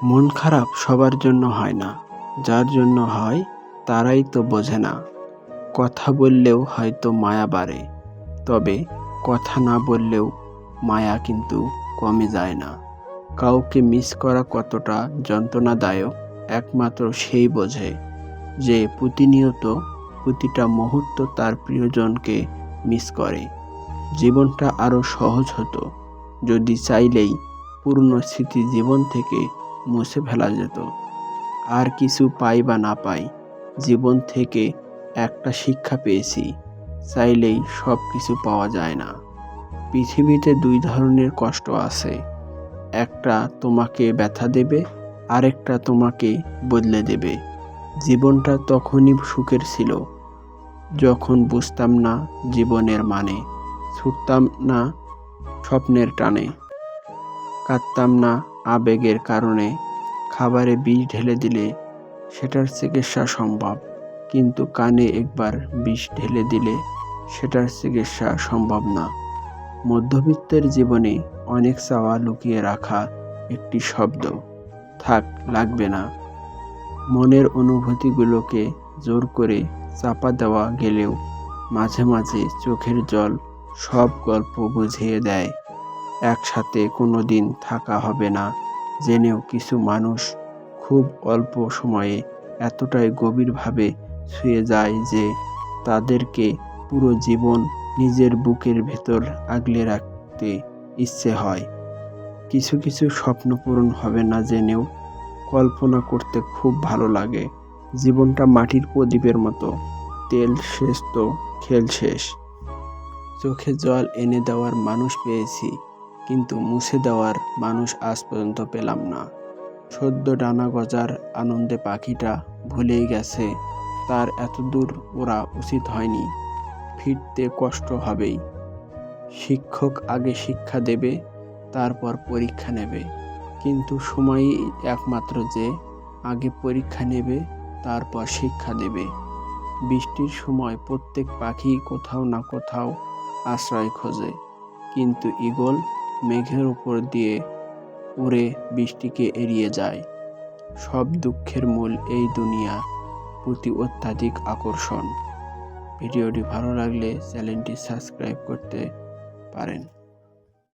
মন খারাপ সবার জন্য হয় না, যার জন্য হয় তারাই তো বোঝে না। কথা বললেও হয়তো মায়া বাড়ে, তবে কথা না বললেও মায়া কিন্তু কমে যায় না। কাউকে মিস করা কতটা যন্ত্রণাদায়ক একমাত্র সেই বোঝে, যে প্রতিনিয়ত প্রতিটা মুহূর্ত তার প্রিয়জনকে মিস করে। জীবনটা আরও সহজ হতো যদি চাইলেই পুরনো স্মৃতি জীবন থেকে মুছে ফেলা যেত। আর কিছু পাই বা না পাই, জীবন থেকে একটা শিক্ষা পেয়েছি, চাইলেই সব কিছু পাওয়া যায় না। পৃথিবীতে দুই ধরনের কষ্ট আছে, একটা তোমাকে ব্যথা দেবে, আরেকটা তোমাকে বদলে দেবে। জীবনটা তখনই সুখের ছিল যখন বুঝতাম না জীবনের মানে, ছুটতাম না স্বপ্নের টানে, কাঁদতাম না আবেগের কারণে। খাবারে বিষ ঢেলে দিলে সেটার চিকিৎসা সম্ভব, কিন্তু কানে একবার বিষ ঢেলে দিলে সেটার চিকিৎসা সম্ভব না। মধ্যবিত্তের জীবনে অনেক চাওয়া লুকিয়ে রাখা একটি শব্দ, থাক লাগবে না। মনের অনুভূতিগুলোকে জোর করে চাপা দেওয়া গেলেও মাঝে মাঝে চোখের জল সব গল্প বুঝিয়ে দেয়। একসাথে কোনোদিন থাকা হবে না জেনেও কিছু মানুষ খুব অল্প সময়ে এতটাই গভীরভাবে ছুঁয়ে যায় যে তাদেরকে পুরো জীবন নিজের বুকের ভেতর আগলে রাখতে ইচ্ছে হয়। কিছু কিছু স্বপ্ন পূরণ হবে না জেনেও কল্পনা করতে খুব ভালো লাগে। জীবনটা মাটির প্রদীপের মতো, তেল শেষ তো খেল শেষ। চোখে জল এনে দেওয়ার মানুষ পেয়েছি, কিন্তু মুছে দেওয়ার মানুষ আজ পর্যন্ত পেলাম না। সদ্য ডানা গজার আনন্দে পাখিটা ভুলেই গেছে তার এত দূর ওরা উচিত হয়নি, ফিরতে কষ্ট হবেই। শিক্ষক আগে শিক্ষা দেবে, তারপর পরীক্ষা নেবে, কিন্তু সময়ই একমাত্র যে আগে পরীক্ষা নেবে তারপর শিক্ষা দেবে। বৃষ্টির সময় প্রত্যেক পাখি কোথাও না কোথাও আশ্রয় খোঁজে, কিন্তু ঈগল মেঘের উপর দিয়ে উড়ে বৃষ্টিকে এড়িয়ে যায়। সব দুঃখের মূল এই দুনিয়া প্রতি অত্যাধিক আকর্ষণ। ভিডিওটি ভালো লাগলে চ্যানেলটি সাবস্ক্রাইব করতে পারেন।